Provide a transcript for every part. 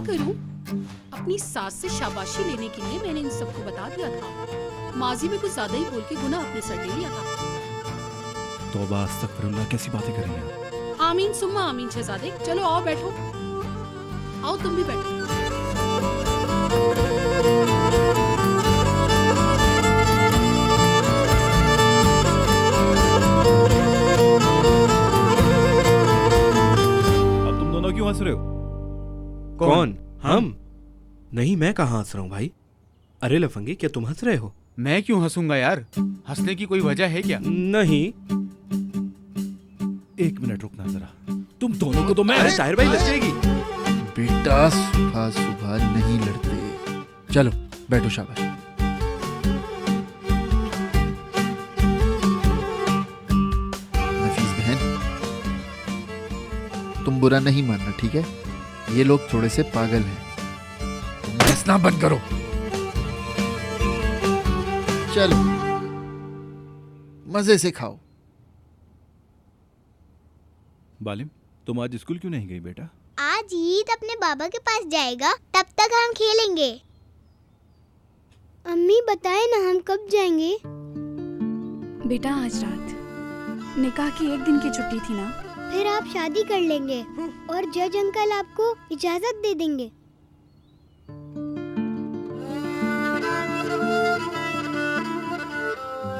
करूं? अपनी सास से शाबाशी लेने के लिए मैंने इन सबको बता दिया था। माजी में कुछ ज्यादा ही बोल के गुनाह अपने सर ले लिया था। तौबा अस्तगफिरुल्लाह, कैसी बातें कर रही हैं? आमीन सुम्मा आमीन शहजादे। चलो आओ बैठो, आओ तुम भी बैठो। अब तुम दोनों क्यों हंस रहे हो? कौन? हम? नहीं, मैं कहाँ हंस रहा हूँ भाई। अरे लफंगे, क्या तुम हंस रहे हो? मैं क्यों हंसूंगा यार? हंसने की कोई वजह है क्या? नहीं। एक मिनट रुकना जरा, तुम दोनों को तो मैं। अरे ताहिर भाई, लग जाएगी। बेटा सुबह सुबह नहीं लड़ते। चलो बैठो, शाबाश। नफीस बहन, तुम बुरा नहीं मानना, ठीक है? ये लोग थोड़े से पागल हैं। तुम हंसना बंद करो। चलो मजे से खाओ। बालिम, तुम आज स्कूल क्यों नहीं गई बेटा? आज ईद अपने बाबा के पास जाएगा, तब तक हम खेलेंगे। अम्मी बताए ना हम कब जाएंगे? बेटा आज रात निकाह की 1 दिन की छुट्टी थी ना। फिर आप शादी कर लेंगे और जज अंकल आपको इजाजत दे देंगे।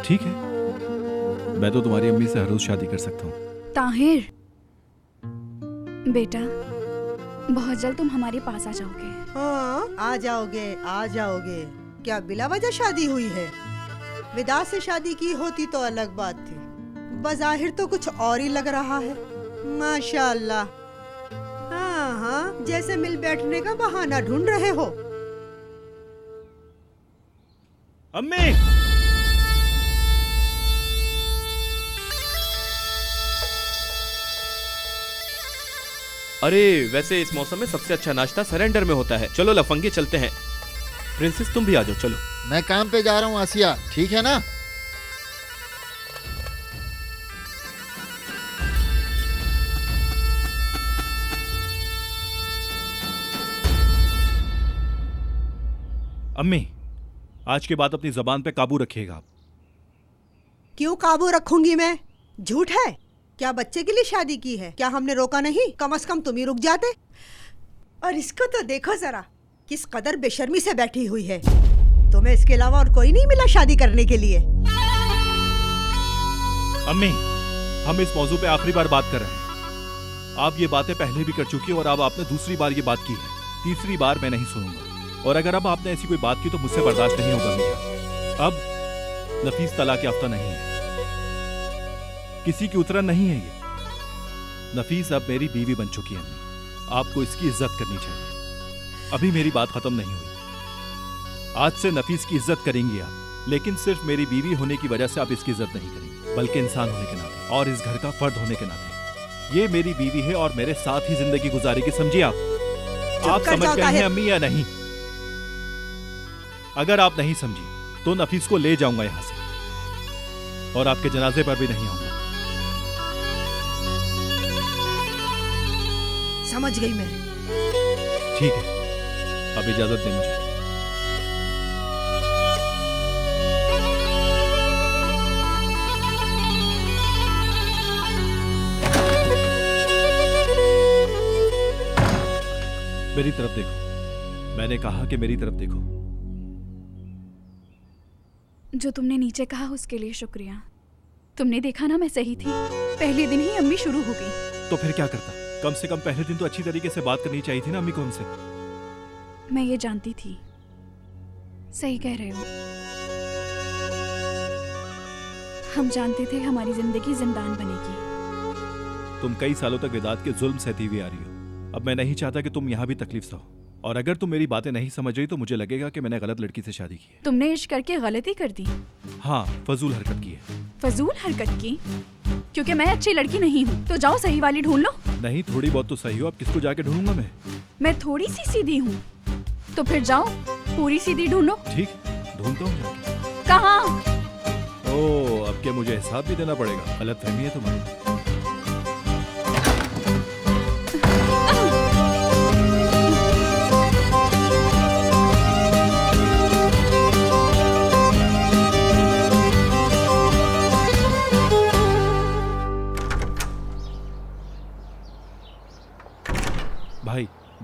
ठीक है, मैं तो तुम्हारी अम्मी से हर रोज शादी कर सकता हूँ। ताहिर बेटा, बहुत जल्द तुम हमारे पास आ जाओगे। हाँ, आ जाओगे आ जाओगे। क्या बिला वजह शादी हुई है? विदा से शादी की होती तो अलग बात थी। बज़ाहिर तो कुछ और ही लग रहा है। माशाअल्लाह। हाँ हाँ, जैसे मिल बैठने का बहाना ढूंढ रहे हो। अम्मी! अरे वैसे इस मौसम में सबसे अच्छा नाश्ता सरेंडर में होता है। चलो लफंगे, चलते हैं। प्रिंसेस तुम भी आ जाओ, चलो। मैं काम पे जा रहा हूँ आसिया, ठीक है ना? अम्मी, आज के बाद अपनी जबान पे काबू रखिएगा आप। क्यों काबू रखूंगी मैं? झूठ है क्या? बच्चे के लिए शादी की है क्या? हमने रोका नहीं? कम से कम तुम ही रुक जाते। और इसको तो देखो जरा, किस कदर बेशर्मी से बैठी हुई है। तुम्हें इसके अलावा और कोई नहीं मिला शादी करने के लिए? अम्मी, हम इस मौजू पे आखिरी बार बात कर रहे हैं। आप ये बातें पहले भी कर चुकी है और अब आपने दूसरी बार ये बात की है। तीसरी बार मैं नहीं सुनूंगा। और अगर अब आपने ऐसी कोई बात की तो मुझसे बर्दाश्त नहीं होगा मियां। अब नफीस तलाक याफ्ता नहीं है, किसी की उतरा नहीं है ये। नफीस अब मेरी बीवी बन चुकी है अम्मी। आपको इसकी इज्जत करनी चाहिए। अभी मेरी बात खत्म नहीं हुई। आज से नफीस की इज्जत करेंगी आप, लेकिन सिर्फ मेरी बीवी होने की वजह से आप इसकी इज्जत नहीं करेंगे, बल्कि इंसान होने के नाते और इस घर का फर्द होने के नाते। ये मेरी बीवी है और मेरे साथ ही जिंदगी गुजारेगी, समझिए आप समझ गए हैं अम्मी या नहीं? अगर आप नहीं समझी तो नफीस को ले जाऊंगा यहां से और आपके जनाजे पर भी नहीं आऊंगा। समझ गई मैं। ठीक है, अब इजाजत दें मुझे। मेरी तरफ देखो, मैंने कहा कि मेरी तरफ देखो। जो तुमने नीचे कहा उसके लिए शुक्रिया। तुमने देखा ना, मैं सही थी। पहले दिन ही अम्मी शुरू हो गई। तो फिर क्या करता? कम से कम पहले दिन तो अच्छी तरीके से बात करनी चाहिए थी ना अम्मी को हमसे। मैं ये जानती थी। सही कह रहे हो। हम जानते थे हमारी जिंदगी जिंदान बनेगी। तुम कई सालों तक विदात के जुल्म सहती हुई आ रही हो। अब मैं नहीं चाहता कि तुम यहाँ भी तकलीफ सहो। और अगर तुम मेरी बातें नहीं समझ रही तो मुझे लगेगा कि मैंने गलत लड़की से शादी की है। तुमने इश्क करके गलती कर दी। हाँ, फजूल हरकत की है। फजूल हरकत की? क्योंकि मैं अच्छी लड़की नहीं हूँ तो जाओ सही वाली ढूंढ लो। नहीं, थोड़ी बहुत तो सही हो। अब किसको जाके ढूंढूंगा मैं? मैं थोड़ी सी सीधी हूँ तो फिर जाओ पूरी सीधी ढूंढो। ठीक, ढूंढता हूँ जाके। कहाँ? ओह, अब क्या मुझे हिसाब भी देना पड़ेगा? गलत फहमी है तुम्हारी।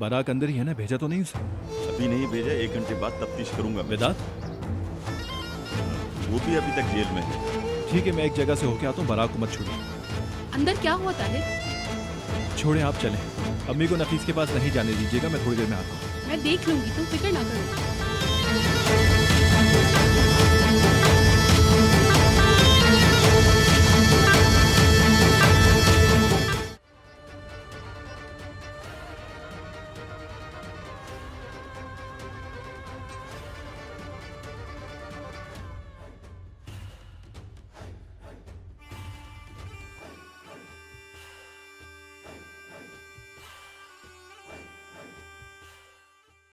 बराक अंदर ही है ना, भेजा तो नहीं उसे? अभी नहीं भेजा, 1 घंटे बाद तफ्तीश करूंगा मैं। वेदांत, वो भी अभी तक जेल में है। ठीक है, मैं एक जगह से होके आता हूँ, बराक को मत छोड़िए। अंदर क्या हुआ ताहिर? छोड़े, आप चलें। अम्मी को नफीस के पास नहीं जाने दीजिएगा, मैं थोड़ी देर में आता हूँ। मैं देख लूंगी, तुम फिक्र ना करो।